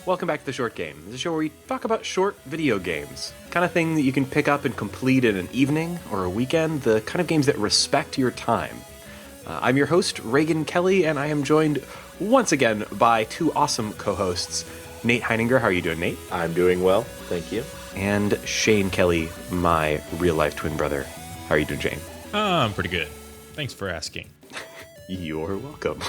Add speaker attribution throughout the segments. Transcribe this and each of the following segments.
Speaker 1: Welcome back to The Short Game. This is a show where we talk about short video games. Kind of thing that you can pick up and complete in an evening or a weekend. The kind of games that respect your time. I'm your host, Reagan Kelly, and I am joined once again by two awesome co-hosts. Nate Heininger, how are you doing, Nate?
Speaker 2: I'm doing well, thank you.
Speaker 1: And Shane Kelly, my real-life twin brother. How are you doing, Shane?
Speaker 3: I'm pretty good. Thanks for asking.
Speaker 1: You're welcome.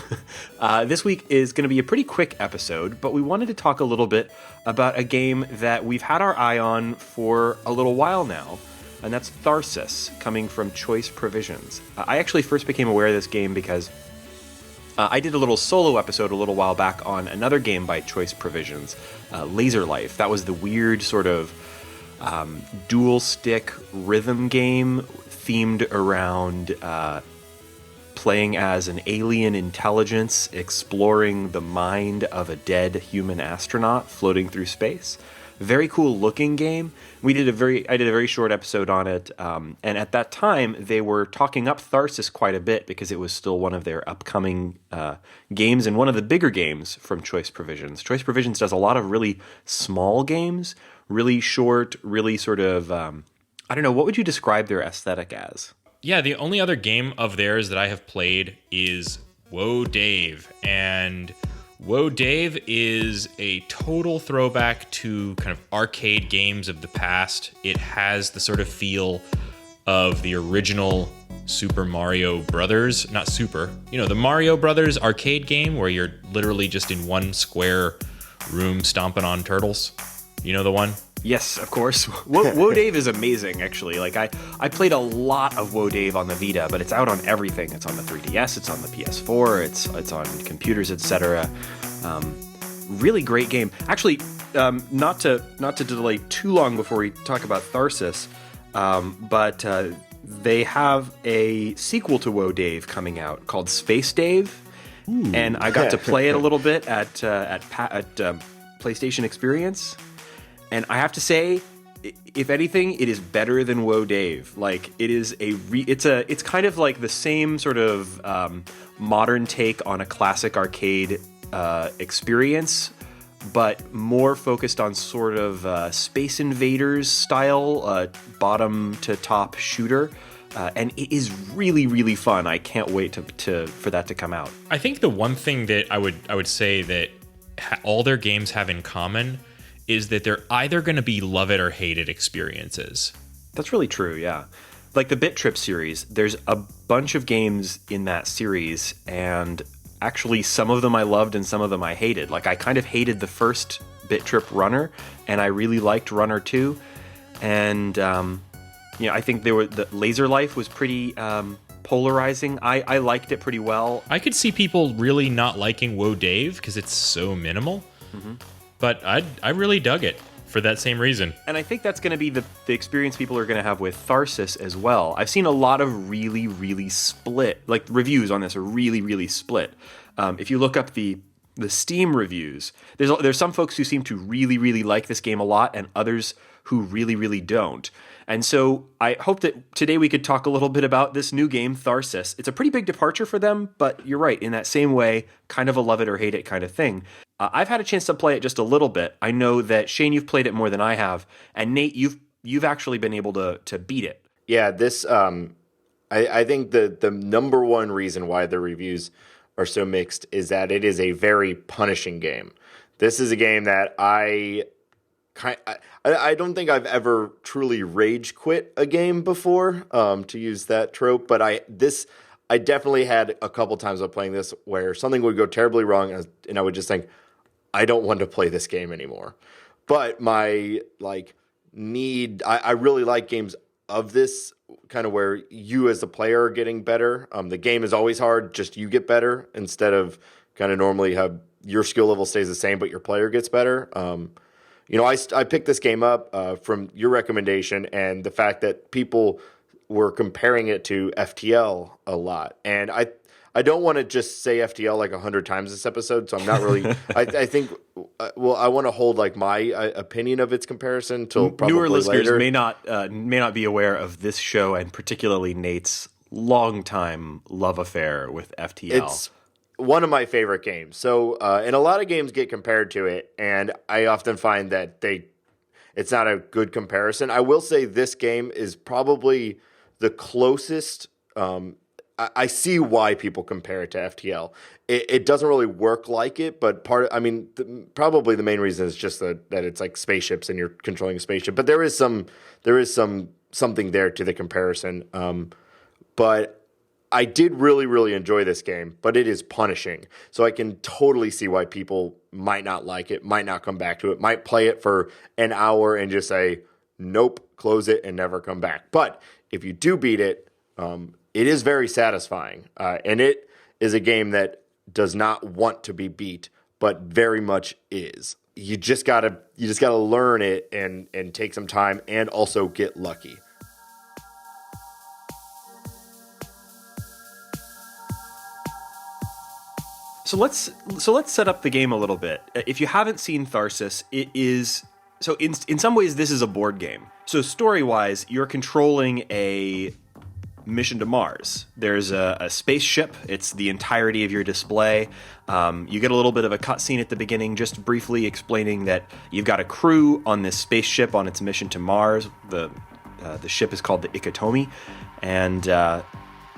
Speaker 1: This week is going to be a pretty quick episode, but we wanted to talk a little bit about a game that we've had our eye on for a little while now, and that's Tharsis, coming from Choice Provisions. I actually first became aware of this game because I did a little solo episode a little while back on another game by Choice Provisions, Laser Life. That was the weird sort of dual-stick rhythm game themed around playing as an alien intelligence exploring the mind of a dead human astronaut floating through space. Very cool looking game. I did a very short episode on it, and at that time they were talking up Tharsis quite a bit because it was still one of their upcoming games and one of the bigger games from Choice Provisions. Choice Provisions does a lot of really small games, really short, really sort of I don't know, what would you describe their aesthetic as?
Speaker 3: Yeah, the only other game of theirs that I have played is Whoa Dave. And Whoa Dave is a total throwback to kind of arcade games of the past. It has the sort of feel of the original Super Mario Brothers, not Super, the Mario Brothers arcade game where you're literally just in one square room stomping on turtles. You know the one?
Speaker 1: Yes, of course. Whoa Dave is amazing, actually. Like I played a lot of Whoa Dave on the Vita, but it's out on everything. It's on the 3DS, it's on the PS4, it's on computers, etc. Really great game. Actually, not to delay too long before we talk about Tharsis, but they have a sequel to Whoa Dave coming out called Space Dave, and I got to play it a little bit at PlayStation Experience. And I have to say, if anything, it is better than Whoa Dave. Like it is it's kind of like the same sort of modern take on a classic arcade experience, but more focused on sort of Space Invaders style bottom to top shooter. And it is really, really fun. I can't wait for that to come out.
Speaker 3: I think the one thing that I would say that all their games have in common is that they're either going to be love it or hate it experiences.
Speaker 1: That's really true, yeah. Like the Bit Trip series, there's a bunch of games in that series, and actually some of them I loved and some of them I hated. Like I kind of hated the first Bit Trip Runner, and I really liked Runner 2. And I think the Laser Life was pretty polarizing. I liked it pretty well.
Speaker 3: I could see people really not liking Whoa Dave because it's so minimal. Mm-hmm. But I really dug it for that same reason. And
Speaker 1: I think that's going to be the experience people are going to have with Tharsis as well. I've seen a lot of really, really split, like reviews on this are really, really split. If you look up the Steam reviews, there's some folks who seem to really, really like this game a lot and others who really, really don't. And so I hope that today we could talk a little bit about this new game, Tharsis. It's a pretty big departure for them, but you're right, in that same way, kind of a love it or hate it kind of thing. I've had a chance to play it just a little bit. I know that, Shane, you've played it more than I have, and Nate, you've actually been able to beat it.
Speaker 2: Yeah, this I think the number one reason why the reviews are so mixed is that it is a very punishing game. This is a game that I don't think I've ever truly rage quit a game before, to use that trope, but I definitely had a couple times of playing this where something would go terribly wrong and I would just think, I don't want to play this game anymore. But my I really like games of this kind of where you as the player are getting better. The game is always hard, just you get better instead of kind of normally have your skill level stays the same, but your player gets better. I picked this game up from your recommendation and the fact that people were comparing it to FTL a lot. And I don't want to just say FTL like 100 times this episode, so I'm not really I think I want to hold my opinion of its comparison till probably
Speaker 1: newer listeners
Speaker 2: later.
Speaker 1: may not be aware of this show and particularly Nate's longtime love affair with FTL.
Speaker 2: one of my favorite games. So, and a lot of games get compared to it, and I often find that it's not a good comparison. I will say this game is probably the closest. I see why people compare it to FTL. It doesn't really work like it, but probably the main reason is just that it's like spaceships and you're controlling a spaceship. But there is something there to the comparison. But I did really, really enjoy this game, but it is punishing. So I can totally see why people might not like it, might not come back to it, might play it for an hour and just say, nope, close it and never come back. But if you do beat it, it is very satisfying. And it is a game that does not want to be beat, but very much is. You just gotta learn it and take some time and also get lucky.
Speaker 1: So let's set up the game a little bit. If you haven't seen Tharsis, it is so in some ways this is a board game. So story-wise, you're controlling a mission to Mars. There's a spaceship. It's the entirety of your display. You get a little bit of a cutscene at the beginning, just briefly explaining that you've got a crew on this spaceship on its mission to Mars. The ship is called the Iktomi, and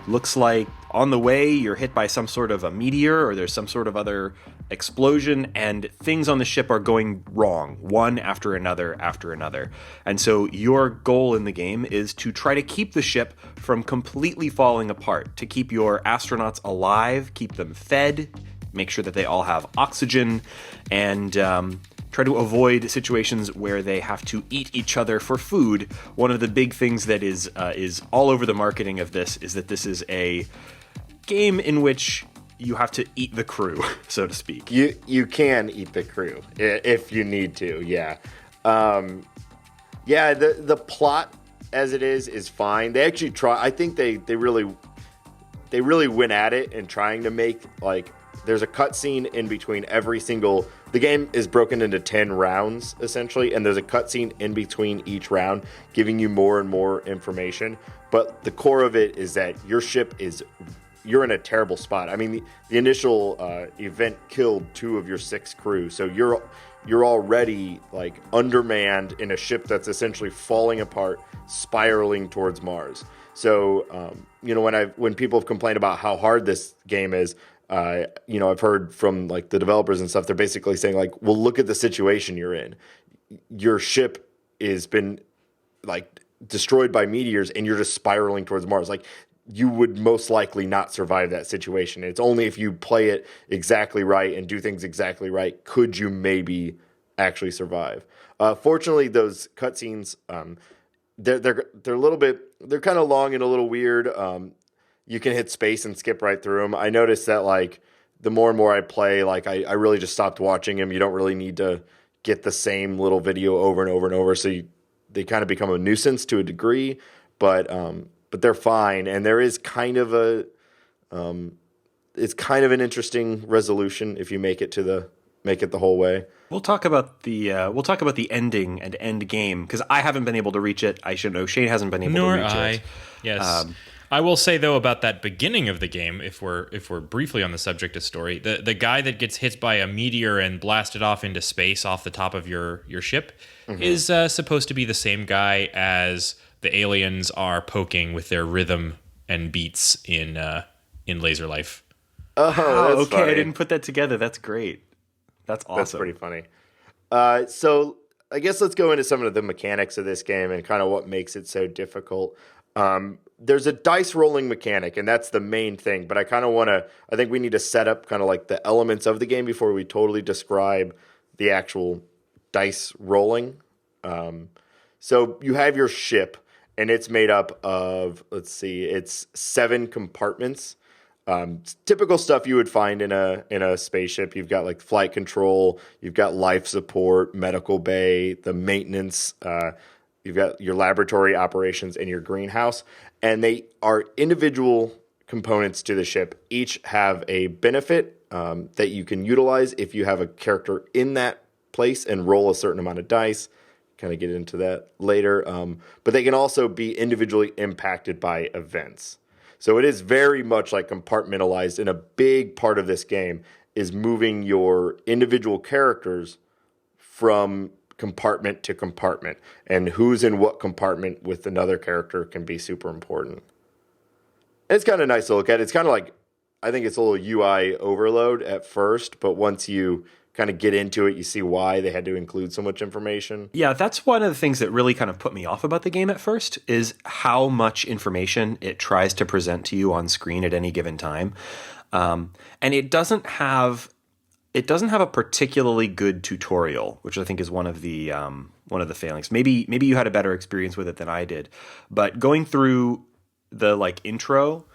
Speaker 1: looks like on the way you're hit by some sort of a meteor or there's some sort of other explosion, and things on the ship are going wrong, one after another. And so your goal in the game is to try to keep the ship from completely falling apart, to keep your astronauts alive, keep them fed, make sure that they all have oxygen, and try to avoid situations where they have to eat each other for food. One of the big things that is all over the marketing of this is that this is a game in which you have to eat the crew, so to speak.
Speaker 2: You can eat the crew if you need to, yeah. The plot as it is fine. They actually try. I think they really went at it in trying to make, like, there's a cutscene in between every single. The game is broken into 10 rounds essentially, and there's a cutscene in between each round, giving you more and more information. But the core of it is that your ship you're in a terrible spot. I mean, the initial event killed 2 of your 6 crew, so you're already like undermanned in a ship that's essentially falling apart, spiraling towards Mars. So when people have complained about how hard this game is, I've heard from like the developers and stuff. They're basically saying like, well, look at the situation you're in. Your ship has been like destroyed by meteors, and you're just spiraling towards Mars. Like, you would most likely not survive that situation. It's only if you play it exactly right and do things exactly right could you maybe actually survive. Fortunately, those cutscenes, they're a little bit, they're kind of long and a little weird. You can hit space and skip right through them. I noticed that like the more and more I play, like I really just stopped watching them. You don't really need to get the same little video over and over and over. So they kind of become a nuisance to a degree, but they're fine. And there is kind of it's kind of an interesting resolution if you make it the whole way.
Speaker 1: We'll talk about the ending and end game, because I haven't been able to reach it. I should know Shane hasn't been able to reach it.
Speaker 3: Yes. I will say though about that beginning of the game, if we're briefly on the subject of story, the guy that gets hit by a meteor and blasted off into space off the top of your ship is supposed to be the same guy as the aliens are poking with their rhythm and beats in Laser Life.
Speaker 2: Oh, that's
Speaker 1: okay.
Speaker 2: funny.
Speaker 1: I didn't put that together. That's great. That's awesome.
Speaker 2: That's pretty funny. So I guess let's go into some of the mechanics of this game and kind of what makes it so difficult. There's a dice rolling mechanic, and that's the main thing. But I think we need to set up kind of like the elements of the game before we totally describe the actual dice rolling. So you have your ship, and it's made up of, it's 7 compartments. Typical stuff you would find in a spaceship. You've got like flight control, you've got life support, medical bay, the maintenance, you've got your laboratory operations, and your greenhouse. And they are individual components to the ship. Each have a benefit that you can utilize if you have a character in that place and roll a certain amount of dice. Kind of get into that later. But they can also be individually impacted by events. So it is very much like compartmentalized, and a big part of this game is moving your individual characters from compartment to compartment, and who's in what compartment with another character can be super important. It's kind of nice to look at. It's kind of like, I think it's a little UI overload at first, but once you kind of get into it, you see why they had to include so much information.
Speaker 1: Yeah, that's one of the things that really kind of put me off about the game at first, is how much information it tries to present to you on screen at any given time. And it doesn't have a particularly good tutorial, which I think is one of the failings. Maybe you had a better experience with it than I did, but going through the intro,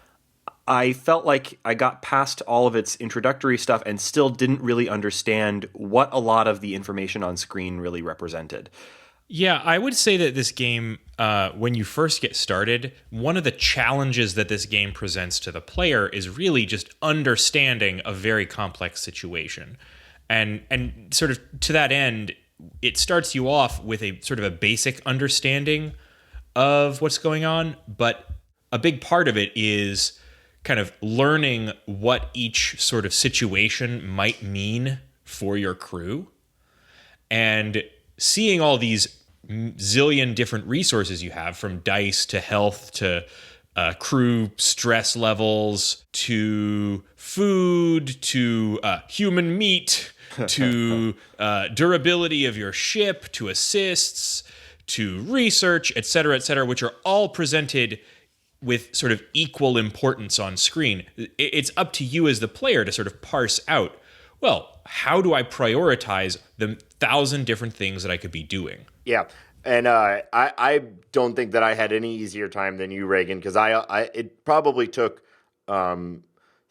Speaker 1: I felt like I got past all of its introductory stuff and still didn't really understand what a lot of the information on screen really represented.
Speaker 3: Yeah, I would say that this game, when you first get started, one of the challenges that this game presents to the player is really just understanding a very complex situation. And sort of to that end, it starts you off with a sort of a basic understanding of what's going on, but a big part of it is kind of learning what each sort of situation might mean for your crew, and seeing all these zillion different resources you have, from dice to health to crew stress levels to food to human meat to durability of your ship to assists to research, et cetera, which are all presented with sort of equal importance on screen. It's up to you as the player to sort of parse out, well, how do I prioritize the 1,000 different things that I could be doing?
Speaker 2: Yeah. And I don't think that I had any easier time than you, Reagan, because it probably took 3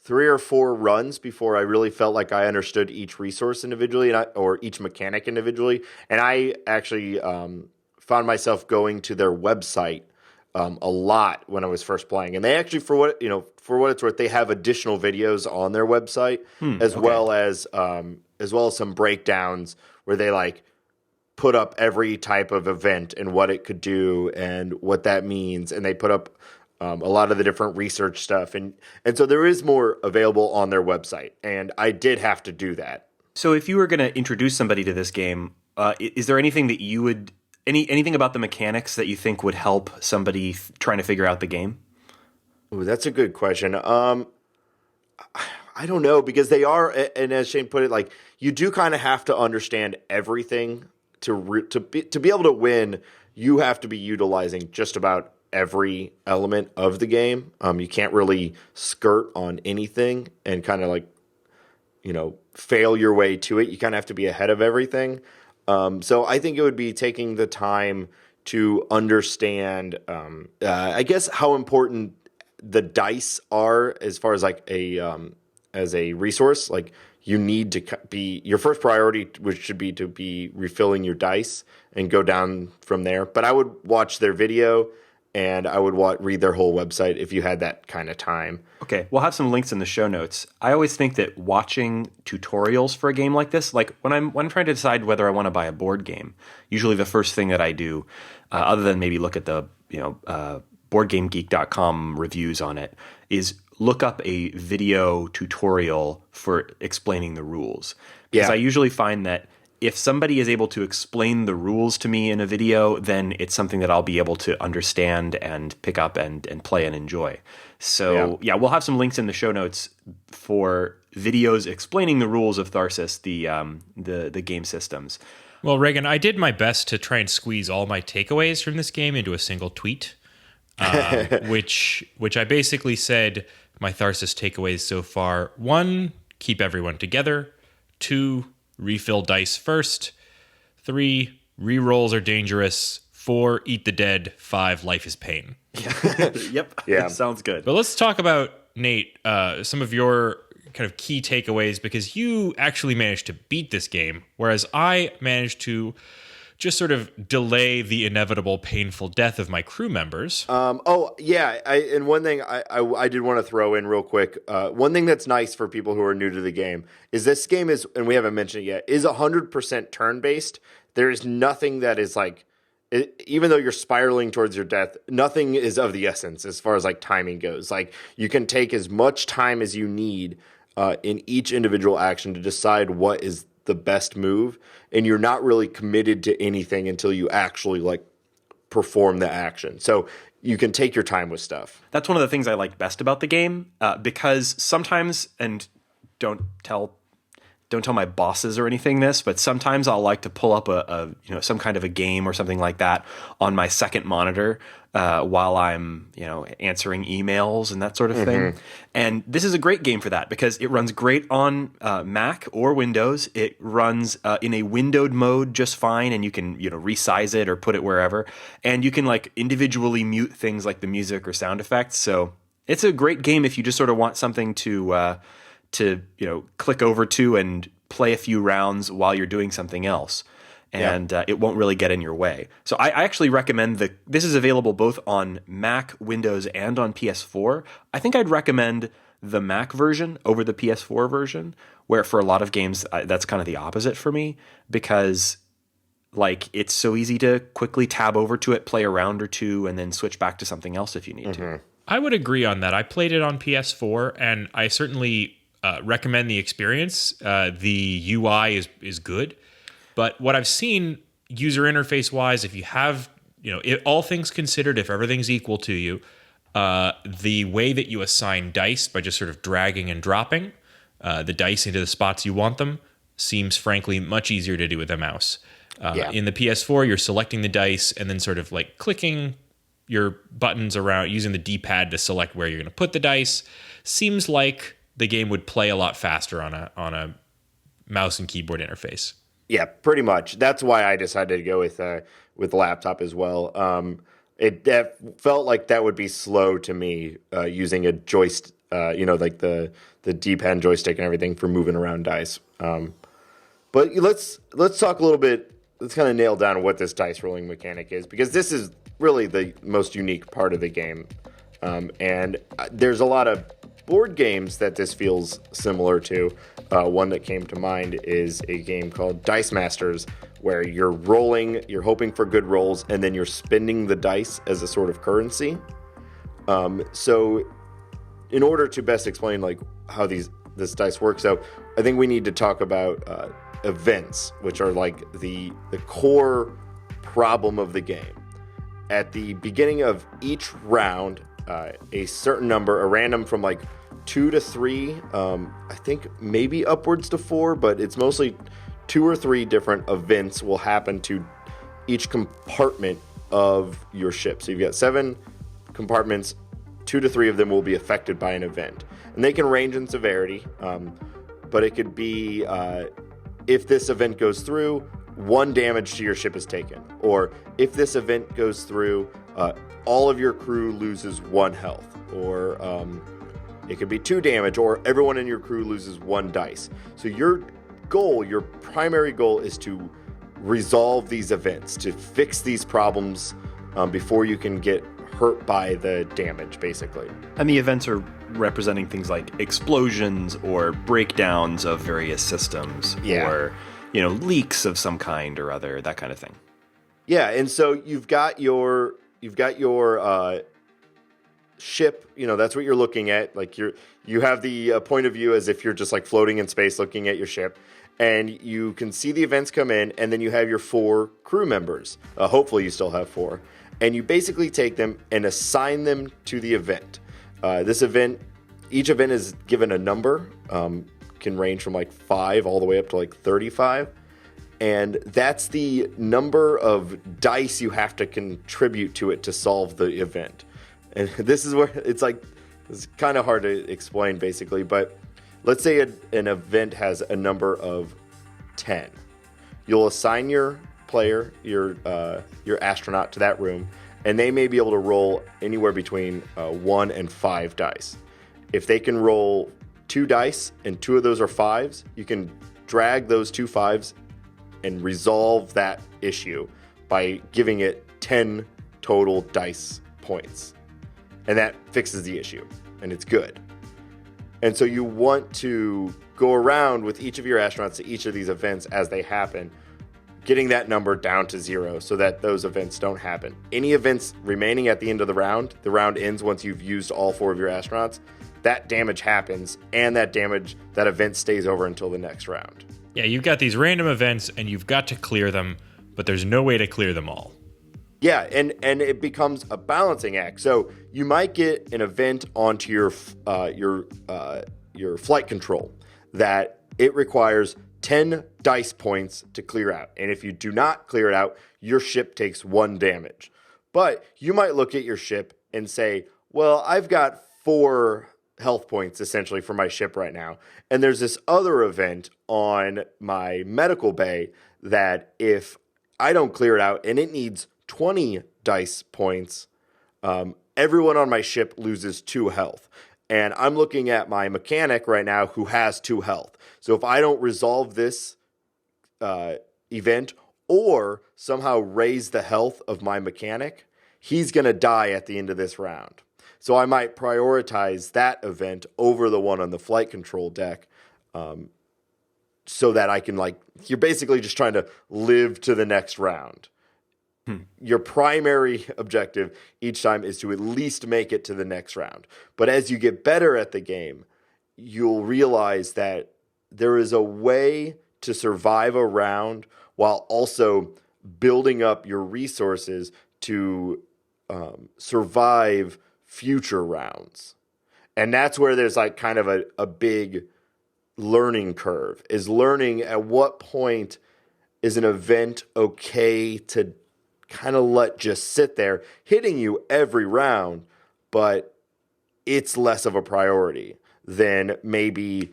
Speaker 2: or 4 runs before I really felt like I understood each resource individually or each mechanic individually. And I actually found myself going to their website a lot when I was first playing, and they actually, for what it's worth, they have additional videos on their website, as well as some breakdowns where they put up every type of event and what it could do and what that means, and they put up a lot of the different research stuff, and so there is more available on their website, and I did have to do that.
Speaker 1: So if you were going to introduce somebody to this game, is there anything that you would anything about the mechanics that you think would help somebody trying to figure out the game?
Speaker 2: Ooh, that's a good question. I don't know, because they are, and as Shane put it, you do kind of have to understand everything to be able to win. You have to be utilizing just about every element of the game. You can't really skirt on anything and kind of fail your way to it. You kind of have to be ahead of everything. So I think it would be taking the time to understand, I guess, how important the dice are as far as as a resource. You need to be, your first priority, which should be to be refilling your dice and go down from there. But I would watch their video, and I would read their whole website if you had that kind of time.
Speaker 1: Okay, we'll have some links in the show notes. I always think that watching tutorials for a game like this, when I'm trying to decide whether I want to buy a board game, usually the first thing that I do, other than maybe look at the BoardGameGeek.com reviews on it, is look up a video tutorial for explaining the rules. Because I usually find that if somebody is able to explain the rules to me in a video, then it's something that I'll be able to understand and pick up and play and enjoy. So yeah, we'll have some links in the show notes for videos explaining the rules of Tharsis, the game systems.
Speaker 3: Well, Reagan, I did my best to try and squeeze all my takeaways from this game into a single tweet, which I basically said my Tharsis takeaways so far: 1, keep everyone together; 2, refill dice first; 3, rerolls are dangerous; 4, eat the dead; 5, life is pain.
Speaker 1: Yep.
Speaker 2: Yeah.
Speaker 1: Sounds good.
Speaker 3: But let's talk about, Nate, some of your kind of key takeaways, because you actually managed to beat this game, whereas I managed to just sort of delay the inevitable painful death of my crew members.
Speaker 2: And one thing I did want to throw in real quick. One thing that's nice for people who are new to the game is this game is, and we haven't mentioned it yet, is 100% turn-based. There is nothing that is even though you're spiraling towards your death, nothing is of the essence as far as like timing goes. Like you can take as much time as you need in each individual action to decide what is the best move, and you're not really committed to anything until you actually like perform the action. So you can take your time with stuff.
Speaker 1: That's one of the things I like best about the game, because sometimes, and don't tell my bosses or anything this, but sometimes I'll like to pull up a some kind of a game or something like that on my second monitor while I'm answering emails and that sort of thing. And this is a great game for that because it runs great on Mac or Windows. It runs in a windowed mode just fine, and you can resize it or put it wherever, and you can like individually mute things like the music or sound effects. So it's a great game if you just sort of want something to click over to and play a few rounds while you're doing something else, and it won't really get in your way. So I actually recommend this is available both on Mac, Windows, and on PS4. I think I'd recommend the Mac version over the PS4 version, where for a lot of games that's kind of the opposite for me, because like it's so easy to quickly tab over to it, play a round or two, and then switch back to something else if you need to.
Speaker 3: I would agree on that. I played it on PS4, and I certainly recommend the experience. The UI is good, but what I've seen user interface wise, if you have, all things considered, if everything's equal to you, the way that you assign dice by just sort of dragging and dropping the dice into the spots you want them seems frankly much easier to do with a mouse. In the PS4, you're selecting the dice and then sort of like clicking your buttons around using the D-pad to select where you're going to put the dice. Seems like the game would play a lot faster on a mouse and keyboard interface.
Speaker 2: Yeah, pretty much. That's why I decided to go with the laptop as well. It felt like that would be slow to me using a joystick, like the D-pad joystick and everything for moving around dice. But let's talk a little bit. Let's kind of nail down what this dice rolling mechanic is, because this is really the most unique part of the game. And there's a lot of board games that this feels similar to. One that came to mind is a game called Dice Masters, where you're rolling, you're hoping for good rolls, and then you're spending the dice as a sort of currency. So in order to best explain like how this dice works out, I think we need to talk about events, which are like the core problem of the game. At the beginning of each round, a certain number, a random from like 2 to 3, I think maybe upwards to 4, but it's mostly 2 or 3 different events will happen to each compartment of your ship. So you've got 7 compartments, 2 to 3 of them will be affected by an event. And they can range in severity, but it could be if this event goes through, 1 damage to your ship is taken. Or if this event goes through, all of your crew loses 1 health. Or it could be 2 damage, or everyone in your crew loses 1 dice. So your primary goal is to resolve these events, to fix these problems before you can get hurt by the damage, basically.
Speaker 1: And the events are representing things like explosions or breakdowns of various systems, or leaks of some kind or other, that kind of thing.
Speaker 2: Yeah, and so you've got your ship. That's what you're looking at. Like you have the point of view as if you're just like floating in space, looking at your ship, and you can see the events come in, and then you have your 4 crew members. Hopefully, you still have 4. And you basically take them and assign them to the event. Each event is given a number, can range from like 5 all the way up to like 35. And that's the number of dice you have to contribute to it to solve the event. And this is where it's kind of hard to explain basically, but let's say an event has a number of 10. You'll assign your player, your astronaut, to that room, and they may be able to roll anywhere between 1 and 5 dice. If they can roll 2 dice and 2 of those are 5s, you can drag those 2 5s and resolve that issue by giving it 10 total dice points. And that fixes the issue, and it's good. And so you want to go around with each of your astronauts to each of these events as they happen, getting that number down to 0 so that those events don't happen. Any events remaining at the end of the round ends once you've used all 4 of your astronauts, that damage happens, and that event stays over until the next round.
Speaker 3: Yeah, you've got these random events, and you've got to clear them, but there's no way to clear them all.
Speaker 2: Yeah, and it becomes a balancing act. So you might get an event onto your flight control that it requires 10 dice points to clear out. And if you do not clear it out, your ship takes 1 damage. But you might look at your ship and say, well, I've got 4 health points essentially for my ship right now. And there's this other event on my medical bay that if I don't clear it out and it needs 20 dice points, everyone on my ship loses 2 health. And I'm looking at my mechanic right now who has 2 health. So if I don't resolve this event or somehow raise the health of my mechanic, he's going to die at the end of this round. So I might prioritize that event over the one on the flight control deck, so that I can, you're basically just trying to live to the next round. Your primary objective each time is to at least make it to the next round. But as you get better at the game, you'll realize that there is a way to survive a round while also building up your resources to survive future rounds. And that's where there's kind of a big learning curve, is learning at what point is an event okay to kind of let just sit there, hitting you every round, but it's less of a priority than maybe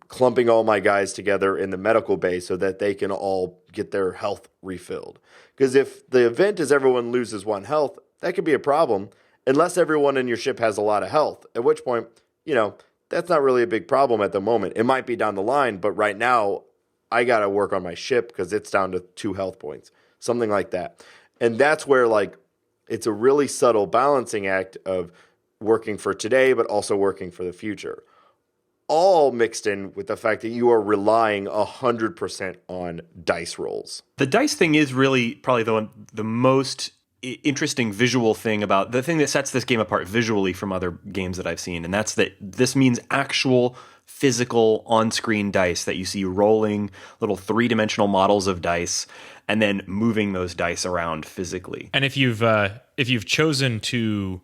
Speaker 2: clumping all my guys together in the medical bay so that they can all get their health refilled. Because if the event is everyone loses 1 health, that could be a problem, unless everyone in your ship has a lot of health, at which point, that's not really a big problem at the moment. It might be down the line, but right now, I got to work on my ship because it's down to 2 health points, something like that. And that's where, it's a really subtle balancing act of working for today, but also working for the future. All mixed in with the fact that you are relying 100% on dice rolls.
Speaker 1: The dice thing is really probably the most interesting visual thing about the thing that sets this game apart visually from other games that I've seen. And that's that this means actual physical on-screen dice that you see rolling, little 3-dimensional models of dice, and then moving those dice around physically.
Speaker 3: And if you've chosen to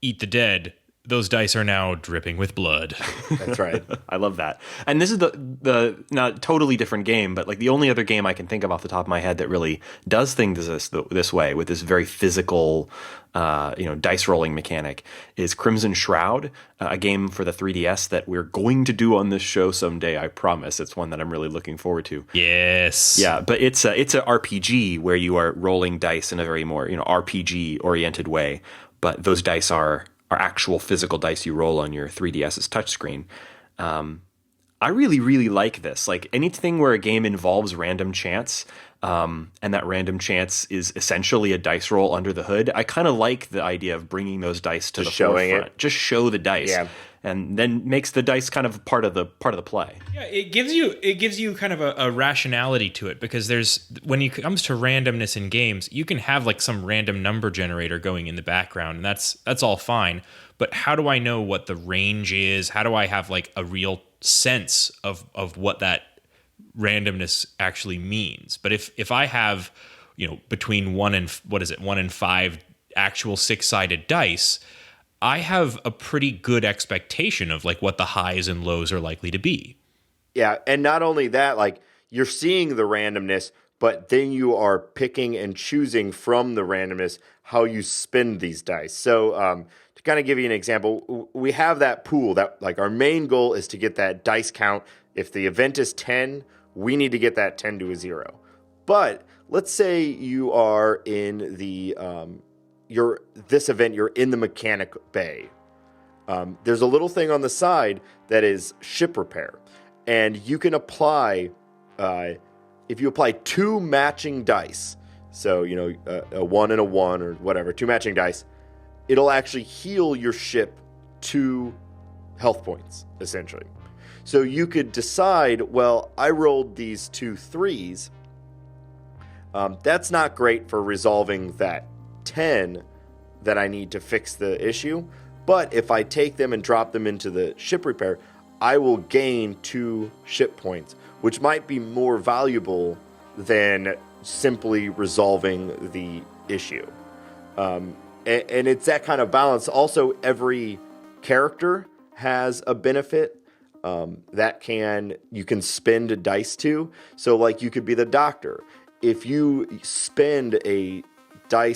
Speaker 3: eat the dead, those dice are now dripping with blood.
Speaker 2: That's right.
Speaker 1: I love that. And this is the not totally different game, but the only other game I can think of off the top of my head that really does things this way with this very physical, dice rolling mechanic is Crimson Shroud, a game for the 3DS that we're going to do on this show someday. I promise. It's one that I'm really looking forward to.
Speaker 3: Yes.
Speaker 1: Yeah, but it's a RPG where you are rolling dice in a very more RPG oriented way, but those dice are actual physical dice you roll on your 3DS's touchscreen. I really, really like this. Anything where a game involves random chance, and that random chance is essentially a dice roll under the hood, I kind of like the idea of bringing those dice to the forefront. Just show the dice. Yeah. And then makes the dice kind of part of the play.
Speaker 3: Yeah, it gives you kind of a rationality to it, because when it comes to randomness in games, you can have some random number generator going in the background, and that's all fine. But how do I know what the range is? How do I have a real sense of what that randomness actually means? But if I have between 1 and 5 actual 6-sided dice, I have a pretty good expectation of what the highs and lows are likely to be.
Speaker 2: Yeah, and not only that, you're seeing the randomness, but then you are picking and choosing from the randomness how you spend these dice. So to kind of give you an example, we have that pool that our main goal is to get that dice count. If the event is 10, we need to get that 10 to a 0. But let's say you are in the you're in the mechanic bay. There's a little thing on the side that is ship repair, and you can apply if you apply 2 matching dice, so a 1 and a 1 or whatever, 2 matching dice, it'll actually heal your ship 2 health points essentially. So you could decide, well, I rolled these 2 3s, That's not great for resolving that 10 that I need to fix the issue. But if I take them and drop them into the ship repair, I will gain 2 ship points, which might be more valuable than simply resolving the issue. And it's that kind of balance. Also, every character has a benefit that you can spend dice to. So, like, you could be the doctor. If you spend a die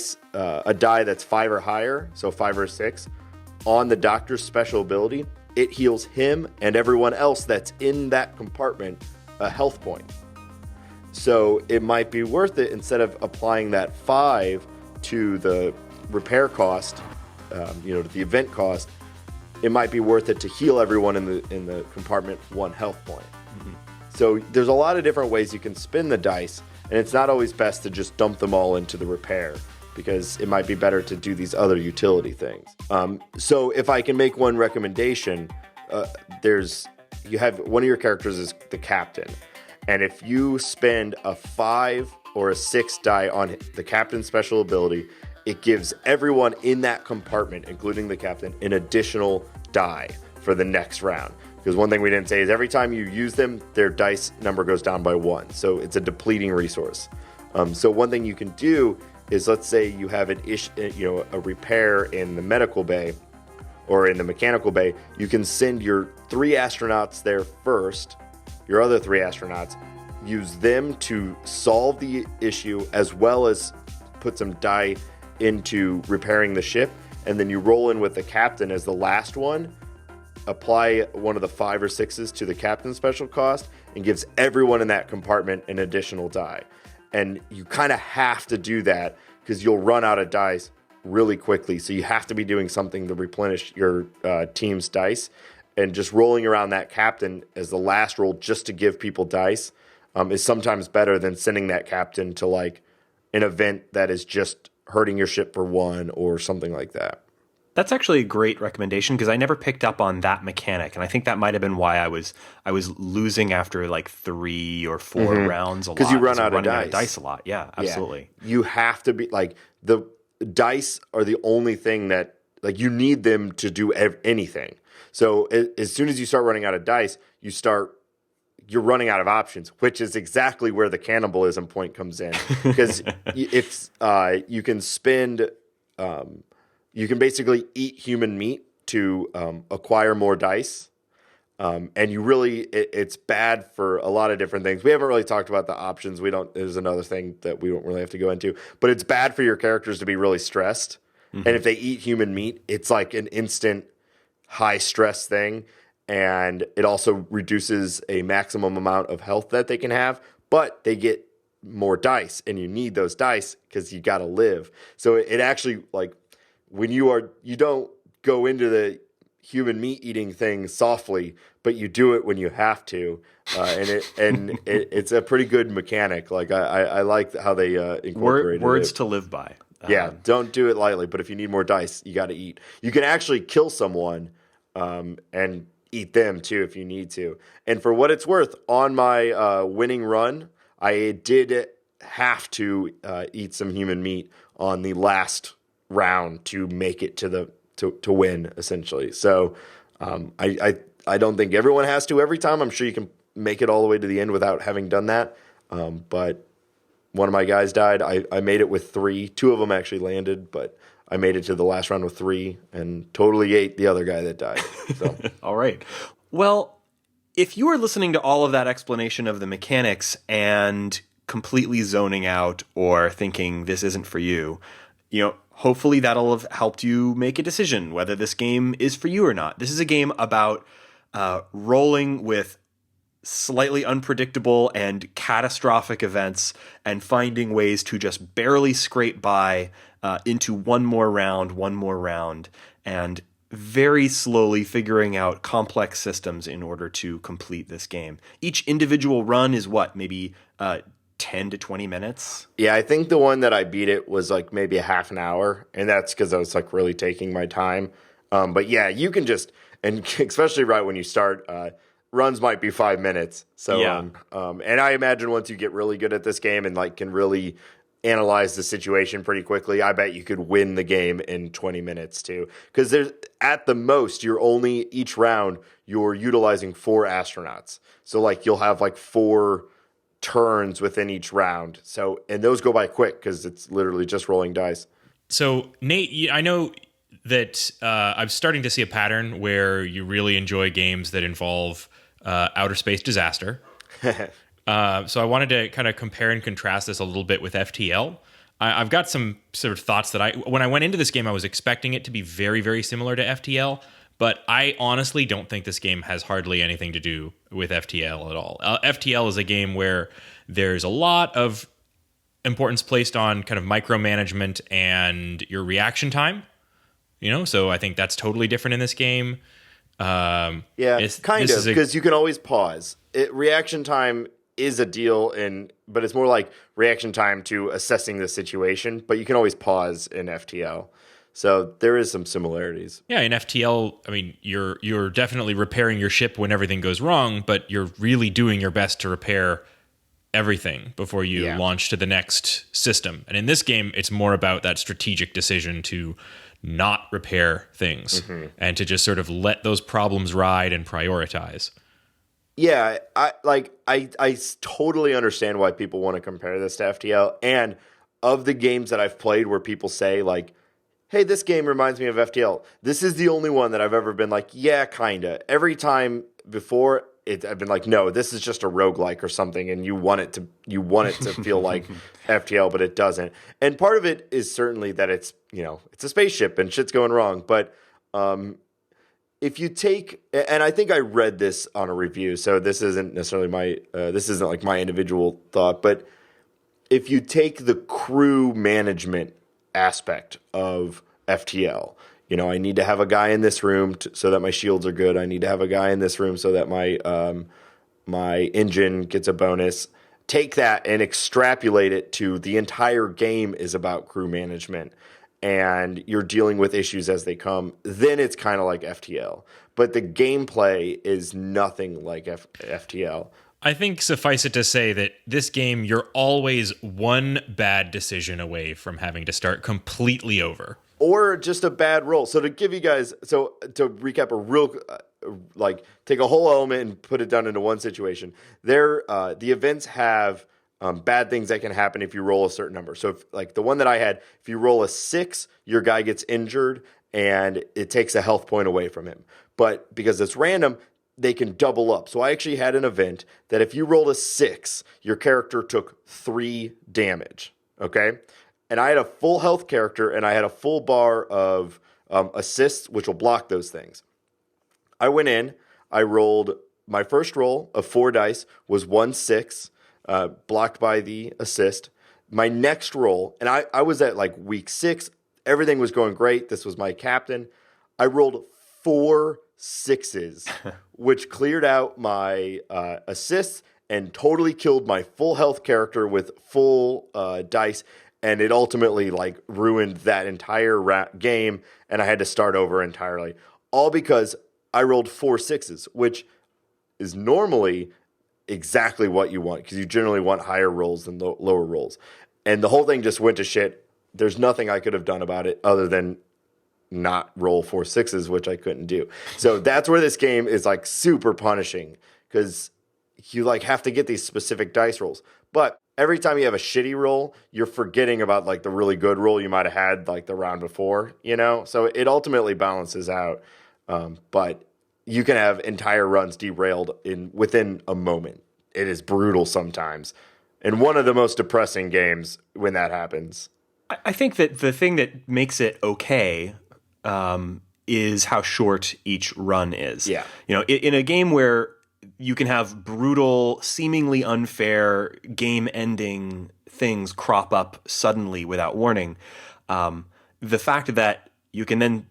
Speaker 2: that's 5 or higher, so 5 or 6, on the doctor's special ability, it heals him and everyone else that's in that compartment a health point. So it might be worth it, instead of applying that 5 to the repair cost, to the event cost, it might be worth it to heal everyone in the compartment 1 health point. Mm-hmm. So there's a lot of different ways you can spin the dice, and it's not always best to just dump them all into the repair, because it might be better to do these other utility things. So if I can make one recommendation, you have one of your characters is the captain. And if you spend a 5 or a 6 die on the captain's special ability, it gives everyone in that compartment, including the captain, an additional die for the next round. Because one thing we didn't say is every time you use them, their dice number goes down by 1. So it's a depleting resource. So one thing you can do is, let's say you have a repair in the medical bay or in the mechanical bay, you can send your 3 astronauts there first, your other 3 astronauts, use them to solve the issue as well as put some die into repairing the ship, and then you roll in with the captain as the last one, apply one of the 5 or 6s to the captain's special cost, and gives everyone in that compartment an additional die. And you kind of have to do that because you'll run out of dice really quickly. So you have to be doing something to replenish your team's dice. And just rolling around that captain as the last roll just to give people dice is sometimes better than sending that captain to like an event that is just hurting your ship for 1 or something like that.
Speaker 1: That's actually a great recommendation, because I never picked up on that mechanic, and I think that might have been why I was losing after like 3 or 4 rounds a lot.
Speaker 2: Because you run out of
Speaker 1: dice a lot. Yeah, absolutely.
Speaker 2: Yeah. You have to be like, the dice are the only thing that, like, you need them to do anything. So as soon as you start running out of dice, you're running out of options, which is exactly where the cannibalism point comes in. Because if you can spend, you can basically eat human meat to acquire more dice. And it's bad for a lot of different things. We haven't really talked about the options. There's another thing that we don't really have to go into, but it's bad for your characters to be really stressed. Mm-hmm. And if they eat human meat, it's like an instant high stress thing. And it also reduces a maximum amount of health that they can have, but they get more dice, and you need those dice because you got to live. So it actually, like, when you don't go into the human meat eating thing softly, but you do it when you have to, it's a pretty good mechanic. Like I like how they incorporated
Speaker 1: words
Speaker 2: it.
Speaker 1: to live by.
Speaker 2: Yeah, don't do it lightly. But if you need more dice, you got to eat. You can actually kill someone and eat them too if you need to. And for what it's worth, on my winning run, I did have to eat some human meat on the last round to make it to win, essentially. So I don't think everyone has to every time. I'm sure you can make it all the way to the end without having done that. But one of my guys died. I made it with 3. 2 of them actually landed, but I made it to the last round with 3 and totally ate the other guy that died. So.
Speaker 1: All right. Well, if you are listening to all of that explanation of the mechanics and completely zoning out or thinking this isn't for you, hopefully that'll have helped you make a decision whether this game is for you or not. This is a game about rolling with slightly unpredictable and catastrophic events and finding ways to just barely scrape by into one more round, and very slowly figuring out complex systems in order to complete this game. Each individual run is maybe 10 to 20 minutes?
Speaker 2: Yeah, I think the one that I beat it was like maybe a half an hour, and that's because I was like really taking my time. But yeah, you can just, and especially right when you start, runs might be 5 minutes. So,
Speaker 1: Yeah.
Speaker 2: And I imagine once you get really good at this game and like can really analyze the situation pretty quickly, I bet you could win the game in 20 minutes too. Because there's at the most, you're only each round you're utilizing 4 astronauts. So like you'll have like 4 turns within each round. So and those go by quick because it's literally just rolling dice.
Speaker 3: So, Nate, I know that I'm starting to see a pattern where you really enjoy games that involve outer space disaster. So I wanted to kind of compare and contrast this a little bit with FTL. I've got some sort of thoughts that when I went into this game, I was expecting it to be very, very similar to FTL, but I honestly don't think this game has hardly anything to do with FTL at all. FTL is a game where there's a lot of importance placed on kind of micromanagement and your reaction time. So I think that's totally different in this game.
Speaker 2: Yeah, kind of, because you can always pause. Reaction time is a deal, but it's more like reaction time to assessing the situation, but you can always pause in FTL. So there is some similarities.
Speaker 3: Yeah, in FTL, I mean, you're definitely repairing your ship when everything goes wrong, but you're really doing your best to repair everything before you launch to the next system. And in this game, it's more about that strategic decision to not repair things and to just sort of let those problems ride and prioritize.
Speaker 2: Yeah, I totally understand why people want to compare this to FTL. And of the games that I've played where people say like, hey, this game reminds me of FTL, this is the only one that I've ever been like, yeah, kinda. Every time before I've been like, no, this is just a roguelike or something, and you want it to feel like FTL, but it doesn't. And part of it is certainly that it's a spaceship and shit's going wrong. But if you take, and I think I read this on a review, so this isn't necessarily this isn't like my individual thought, but if you take the crew management aspect of FTL, I need to have a guy in this room so that my shields are good. I need to have a guy in this room so that my engine gets a bonus. Take that and extrapolate it to the entire game is about crew management, and you're dealing with issues as they come. Then it's kind of like FTL, but the gameplay is nothing like FTL.
Speaker 3: I think suffice it to say that this game, you're always one bad decision away from having to start completely over.
Speaker 2: Or just a bad roll. So to give you guys, to recap a real, take a whole element and put it down into one situation. The events have bad things that can happen if you roll a certain number. So if, like the one that I had, if you roll a 6, your guy gets injured and it takes a health point away from him. But because it's random, they can double up. So I actually had an event that if you rolled a 6, your character took 3 damage. Okay? And I had a full health character, and I had a full bar of assists, which will block those things. I went in, I rolled, my first roll of 4 dice was 1 6, blocked by the assist. My next roll, and I was at like week 6, everything was going great. This was my captain. I rolled 4 6s, which cleared out my assists and totally killed my full health character with full dice. And it ultimately ruined that entire game, and I had to start over entirely. All because I rolled 4 6s, which is normally exactly what you want, because you generally want higher rolls than lower rolls. And the whole thing just went to shit. There's nothing I could have done about it other than not roll 4 6s, which I couldn't do. So that's where this game is super punishing, because you have to get these specific dice rolls. But every time you have a shitty roll, you're forgetting about the really good roll you might have had the round before, So it ultimately balances out. But you can have entire runs derailed within a moment. It is brutal sometimes. And one of the most depressing games when that happens.
Speaker 1: I think that the thing that makes it okay is how short each run is.
Speaker 2: Yeah.
Speaker 1: In a game where you can have brutal, seemingly unfair, game-ending things crop up suddenly without warning. The fact that you can then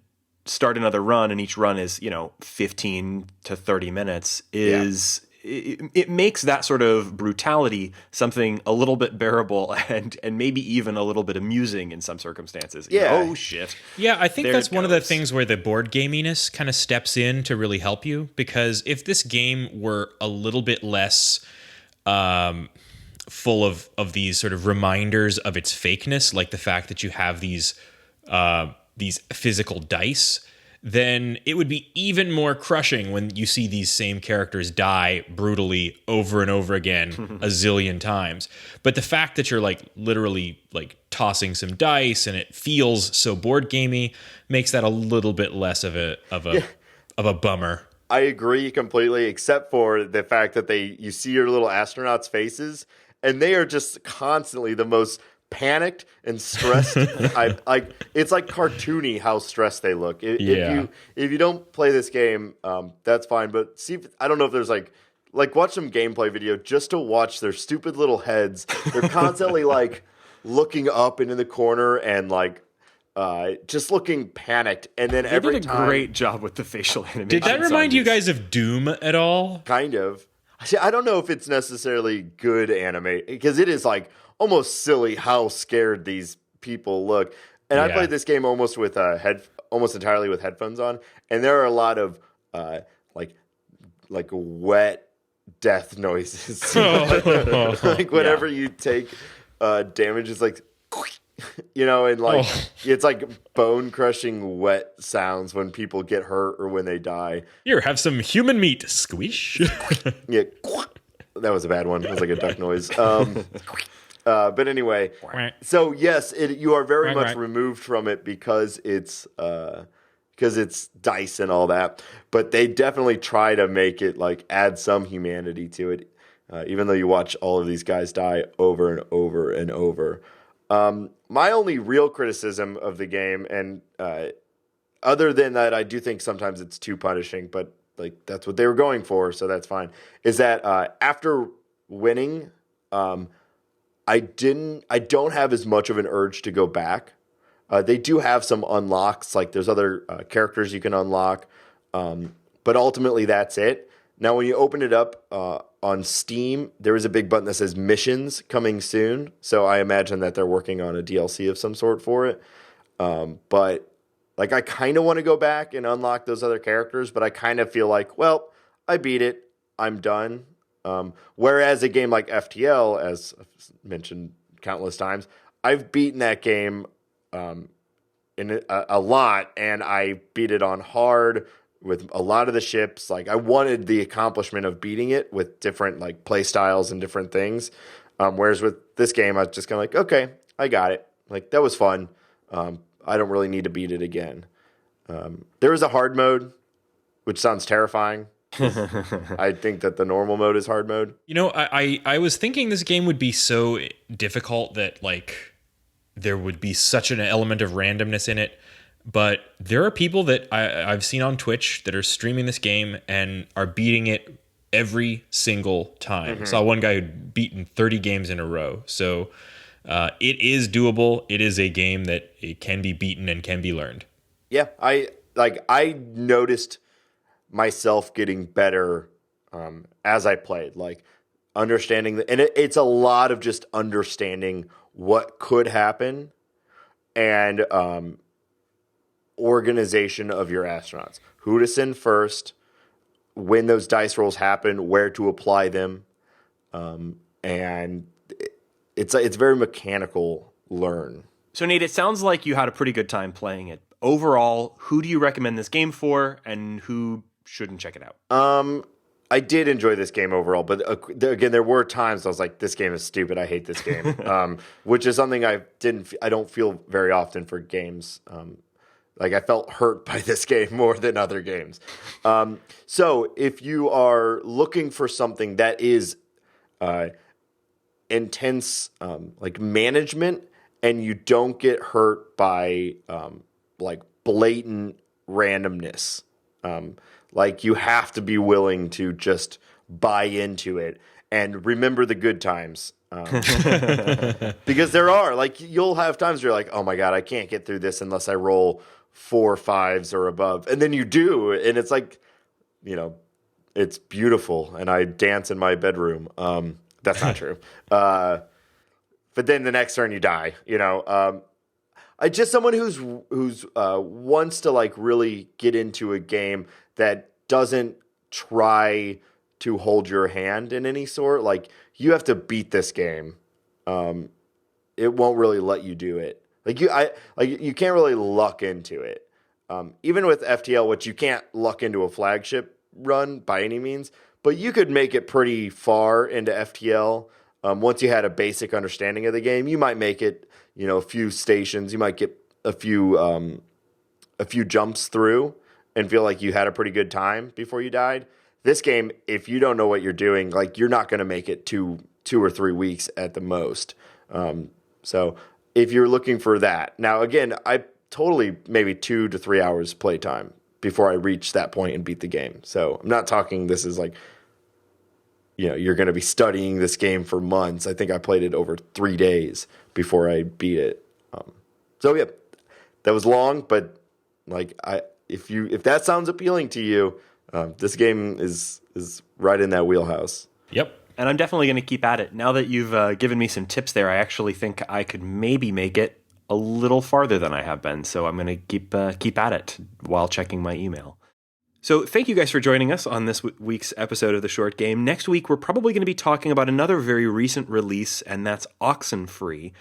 Speaker 1: start another run and each run is, 15 to 30 minutes is it makes that sort of brutality something a little bit bearable and maybe even a little bit amusing in some circumstances.
Speaker 2: Yeah.
Speaker 1: Oh shit.
Speaker 3: Yeah, I think
Speaker 1: There
Speaker 3: that's
Speaker 1: it
Speaker 3: one of the
Speaker 1: goes.
Speaker 3: things where the board gaminess kind of steps in to really help you, because if this game were a little bit less full of these sort of reminders of its fakeness, like the fact that you have these physical dice, then it would be even more crushing when you see these same characters die brutally over and over again a zillion times. But the fact that you're like literally like tossing some dice and it feels so board gamey makes that a little bit less of a bummer.
Speaker 2: I agree completely, except for the fact that you see your little astronauts' faces, and they are just constantly the most panicked and stressed. It's like cartoony how stressed they look. If you don't play this game, that's fine. But I don't know if there's like watch some gameplay video just to watch their stupid little heads. They're constantly like looking up and in the corner and like just looking panicked. And then
Speaker 1: They did a great job with the facial animation.
Speaker 3: Did that remind you guys of Doom at all?
Speaker 2: Kind of. See, I don't know if it's necessarily good anime, because it is like almost silly how scared these people look. And I played this game almost entirely with headphones on, and there are a lot of like wet death noises. Like whenever you take damage, it's like and like it's like bone crushing wet sounds when people get hurt or when they die.
Speaker 3: Here, have some human meat. Squish.
Speaker 2: Yeah, that was a bad one. It was like a duck noise. But anyway, so yes, you are very much removed from it because it's dice and all that. But they definitely try to make it like add some humanity to it, even though you watch all of these guys die over and over and over. My only real criticism of the game, and other than that, I do think sometimes it's too punishing, but like that's what they were going for, so that's fine. Is that after winning, I don't have as much of an urge to go back. They do have some unlocks, like there's other characters you can unlock, but ultimately that's it. Now, when you open it up on Steam, there is a big button that says missions coming soon. So I imagine that they're working on a DLC of some sort for it. But like, I kind of want to go back and unlock those other characters, but I kind of feel like, well, I beat it. I'm done. Whereas a game like FTL, as I've mentioned countless times, I've beaten that game in a lot, and I beat it on hard with a lot of the ships. Like, I wanted the accomplishment of beating it with different like play styles and different things. Whereas with this game, I was just kind of like, okay, I got it. Like, that was fun. I don't really need to beat it again. There is a hard mode, which sounds terrifying. I think that the normal mode is hard mode.
Speaker 3: I was thinking this game would be so difficult that like there would be such an element of randomness in it. But there are people that I've seen on Twitch that are streaming this game and are beating it every single time. Mm-hmm. I saw one guy who'd beaten 30 games in a row. So it is doable. It is a game that it can be beaten and can be learned.
Speaker 2: Yeah, I noticed myself getting better as I played, like understanding and it's a lot of just understanding what could happen and organization of your astronauts, who to send first, when those dice rolls happen, where to apply them, and it's very mechanical learn.
Speaker 1: So Nate, it sounds like you had a pretty good time playing it. Overall, who do you recommend this game for, and who shouldn't check it out?
Speaker 2: I did enjoy this game overall, but again, there were times I was like, "This game is stupid. I hate this game," which is something I don't feel very often for games. Like, I felt hurt by this game more than other games. So if you are looking for something that is intense, like management, and you don't get hurt by like blatant randomness, like you have to be willing to just buy into it and remember the good times. Because there are, like, you'll have times where you're like, oh my God, I can't get through this unless I roll 4 5s or above. And then you do, and it's like, it's beautiful, and I dance in my bedroom. That's not true. But then the next turn you die. I just someone who's wants to like really get into a game that doesn't try to hold your hand in any sort. Like, you have to beat this game. It won't really let you do it. You can't really luck into it. Even with FTL, which you can't luck into a flagship run by any means, but you could make it pretty far into FTL. Once you had a basic understanding of the game, you might make it, a few stations. You might get a few jumps through and feel like you had a pretty good time before you died. This game, if you don't know what you're doing, like, you're not going to make it 2 or 3 weeks at the most. So if you're looking for that, now again, I totally maybe 2 to 3 hours playtime before I reach that point and beat the game. So I'm not talking this is like, you're going to be studying this game for months. I think I played it over 3 days before I beat it. So yeah, that was long, but like if that sounds appealing to you, this game is right in that wheelhouse.
Speaker 3: Yep.
Speaker 1: And I'm definitely going to keep at it. Now that you've given me some tips there, I actually think I could maybe make it a little farther than I have been. So I'm going to keep at it while checking my email. So thank you guys for joining us on this week's episode of The Short Game. Next week, we're probably going to be talking about another very recent release, and that's Oxenfree.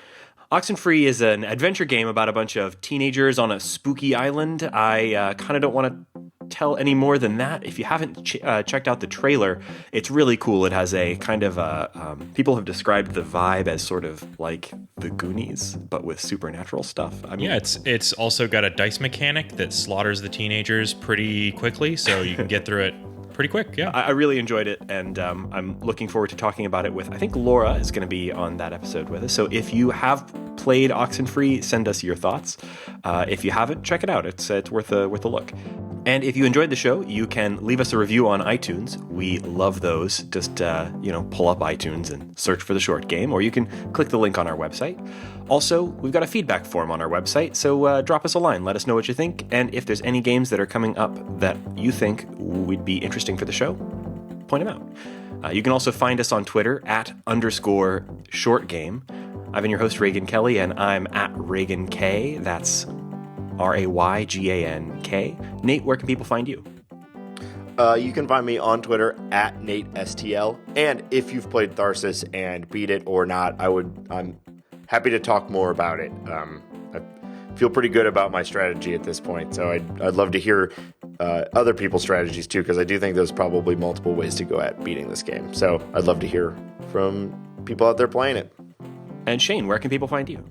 Speaker 1: Oxenfree is an adventure game about a bunch of teenagers on a spooky island. I kind of don't want to tell any more than that. If you haven't checked out the trailer, it's really cool. It has a kind of people have described the vibe as sort of like the Goonies, but with supernatural stuff. I mean,
Speaker 3: yeah, it's also got a dice mechanic that slaughters the teenagers pretty quickly, so you can get through it pretty quick. Yeah,
Speaker 1: I really enjoyed it, and I'm looking forward to talking about it with, I think Laura is going to be on that episode with us. So if you have played Oxenfree, send us your thoughts. If you haven't, check it out. It's worth a look. And if you enjoyed the show, you can leave us a review on iTunes. We love those. Just, pull up iTunes and search for The Short Game, or you can click the link on our website. Also, we've got a feedback form on our website, so drop us a line. Let us know what you think. And if there's any games that are coming up that you think would be interesting for the show, point them out. You can also find us on Twitter @_shortgame. I've been your host, Reagan Kelly, and I'm @ReaganK. That's RayGanK. Nate, where can people find you?
Speaker 2: You can find me on Twitter @NateSTL. And if you've played Tharsis and beat it or not, I'm happy to talk more about it. I feel pretty good about my strategy at this point, so I'd love to hear other people's strategies too, because I do think there's probably multiple ways to go at beating this game. So I'd love to hear from people out there playing it.
Speaker 1: And Shane, where can people find you?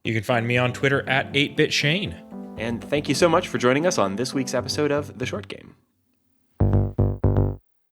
Speaker 3: You can find me on Twitter @8bitshane.
Speaker 1: And thank you so much for joining us on this week's episode of The Short Game.